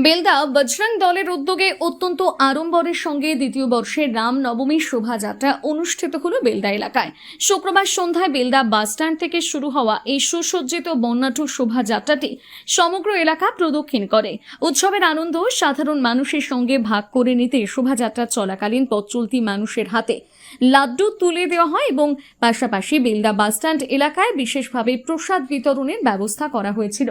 বেলদা বজরং দলের উদ্যোগে অত্যন্ত আড়ম্বরের সঙ্গে দ্বিতীয় বর্ষের রাম নবমী শোভাযাত্রা অনুষ্ঠিত হলো বেলদা এলাকায়। শুক্রবার সন্ধ্যায় বেলদা বাসস্ট্যান্ড থেকে শুরু হওয়া এই সুসজ্জিত বর্ণাঢ্য শোভাযাত্রাটি সমগ্র এলাকা প্রদক্ষিণ করে। উৎসবের আনন্দ সাধারণ মানুষের সঙ্গে ভাগ করে নিতে শোভাযাত্রা চলাকালীন পথ চলতি মানুষের হাতে লাড্ডু তুলে দেওয়া হয় এবং পাশাপাশি বেলদা বাসস্ট্যান্ড এলাকায় বিশেষভাবে প্রসাদ বিতরণের ব্যবস্থা করা হয়েছিল।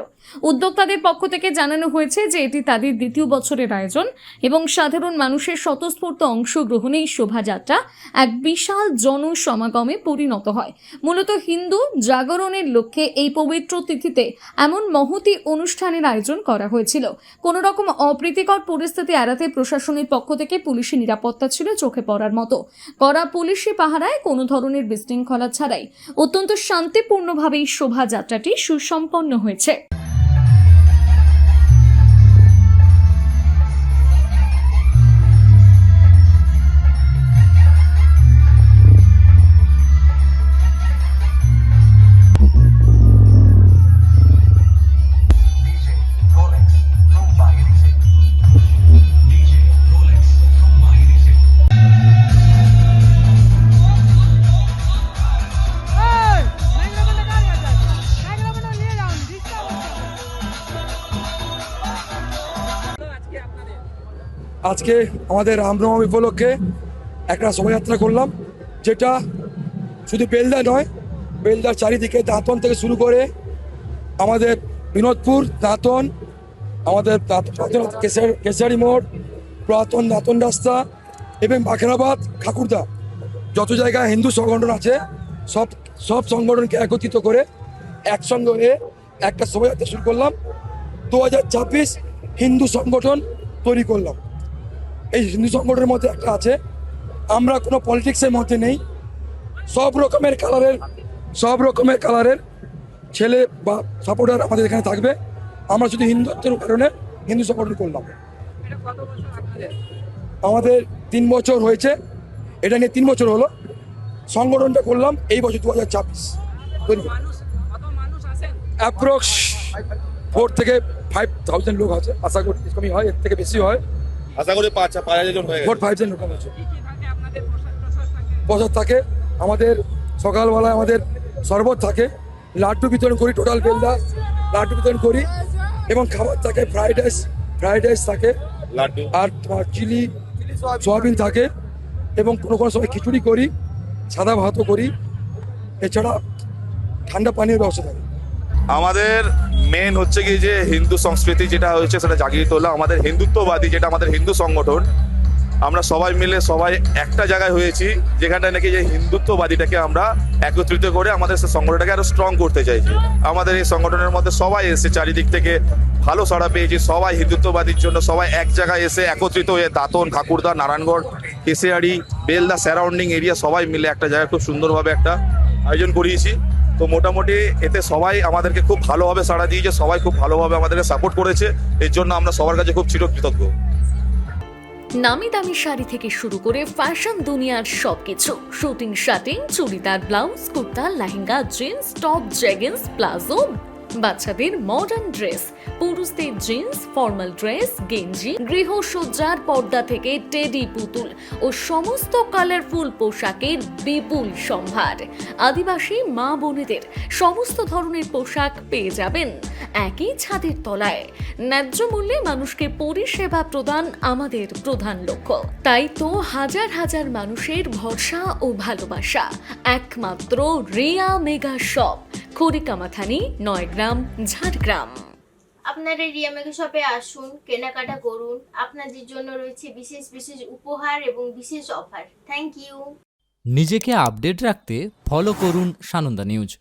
উদ্যোক্তাদের পক্ষ থেকে জানানো হয়েছে যে এটি তাদের দ্বিতীয় বছরের আয়োজন এবং সাধারণ মানুষের স্বতঃস্ফূর্ত অংশগ্রহণে এই শোভাযাত্রা এক বিশাল জনসমাগমে পরিণত হয়। মূলত হিন্দু জাগরণের লক্ষ্যে এই পবিত্র তিথিতে এমন মহতী অনুষ্ঠানের আয়োজন করা হয়েছিল। কোনো রকম অপ্রীতিকর পরিস্থিতি এড়াতে প্রশাসনের পক্ষ থেকে পুলিশি নিরাপত্তা ছিল চোখে পড়ার মতো। কড়া পুলিশি পাহারায় কোনো ধরনের বিশৃঙ্খলা ছাড়াই অত্যন্ত শান্তিপূর্ণভাবে এই শোভাযাত্রাটি সুসম্পন্ন হয়েছে। আজকে আমাদের রামনবমী উপলক্ষে একটা শোভাযাত্রা করলাম, যেটা শুধু বেলদা নয়, বেলদার চারিদিকে দাঁতন থেকে শুরু করে আমাদের বিনোদপুর, দাঁতন, আমাদের কেশারি মোড়, পুরাতন দাঁতন রাস্তা এবং বাখেরাবাদ, ঠাকুরদা, যত জায়গায় হিন্দু সংগঠন আছে সব সংগঠনকে একত্রিত করে একসঙ্গে হয়ে একটা শোভাযাত্রা শুরু করলাম। 2026 হিন্দু সংগঠন তৈরি করলাম। এই হিন্দু সংগঠনের মধ্যে একটা আছে, আমরা কোনো পলিটিক্সের মধ্যে নেই, সব রকমের কালারের ছেলে বা সাপোর্টার আমাদের এখানে থাকবে। আমরা শুধু হিন্দুত্বের কারণে হিন্দু সংগঠন করলাম। আমাদের 3 বছর হয়েছে, এটা নিয়ে 3 বছর হলো সংগঠনটা করলাম। এই বছর 2026 অ্যাপ্রক্স 4 থেকে 5,000 লোক আছে। আশা করি কমই হয়, এর থেকে বেশি হয়। আশা করি 5,000 জন হয়ে গেছে। 5,000 লোক আছে। প্রসাদ থাকে, আমাদের সকালবেলায় আমাদের শরবত থাকে, লাড্ডু বিতরণ করি, টোটাল বেলদা লাড্ডু বিতরণ করি এবং খাবার থাকে ফ্রাইড রাইস থাকে, লাড্ডু আর তোমার চিলি সয়াবিন থাকে এবং কোনো সময় খিচুড়ি করি, সাদা ভাতও করি, এছাড়া ঠান্ডা পানীয় ব্যবস্থা থাকে। আমাদের মেন হচ্ছে কি যে হিন্দু সংস্কৃতি যেটা হয়েছে সেটা জাগিয়ে তোলা। আমাদের হিন্দুত্ববাদী যেটা আমাদের হিন্দু সংগঠন, আমরা সবাই মিলে সবাই একটা জায়গায় হয়েছি, যেখানটায় নাকি যে হিন্দুত্ববাদীটাকে আমরা একত্রিত করে আমাদের সেই সংগঠনটাকে আরো স্ট্রং করতে চাইছি। আমাদের এই সংগঠনের মধ্যে সবাই এসে চারিদিক থেকে ভালো সাড়া পেয়েছি, সবাই হিন্দুত্ববাদীর জন্য সবাই এক জায়গায় এসে একত্রিত হয়ে দাঁতন, ঠাকুরদা, নারায়ণগড়, কেশিয়াড়ি, বেলদা সারাউন্ডিং এরিয়া সবাই মিলে একটা জায়গায় খুব সুন্দরভাবে একটা আয়োজন করিয়েছি। তো মোটামুটি এতে সবাই আমাদেরকে খুব ভালোভাবে সাড়া দিয়েছে, সবাই খুব ভালোভাবে আমাদেরকে সাপোর্ট করেছে। এর জন্য আমরা সবার কাছে খুব চিরকৃতজ্ঞ। নামি দামি শাড়ি থেকে শুরু করে ফ্যাশন দুনিয়ার সবকিছু, suiting shirting, churidar, blouse, kurta, lehenga, jeans, top, jeggings, palazzo, বাচ্চাদের মডার্ন ড্রেস, পুরুষদের জিন্স, ফর্মাল ড্রেস, গেঞ্জি, গৃহসজ্জার পর্দা থেকে টেডি পুতুল ও সমস্ত কালারফুল পোশাকের বিপুল সম্ভার। আদিবাসী মা বোনেদের সমস্ত ধরনের পোশাক পেয়ে যাবেন একই ছাদের তলায়। ন্যায্য মূল্যে মানুষকে পরিষেবা প্রদান আমাদের প্রধান লক্ষ্য। তাই তো হাজার হাজার মানুষের ভরসা ও ভালোবাসা একমাত্র রিয়া মেগা শপ, খড়িকামাথানি, 9 গ্রাম, ঝাড়গ্রাম। আপনারা রিয়া মেগা শপে আসুন, কেনাকাটা করুন। আপনাদের জন্য রয়েছে বিশেষ বিশেষ উপহার এবং বিশেষ অফার। Thank you. নিজেকে আপডেট রাখতে ফলো করুন সানন্দা নিউজ।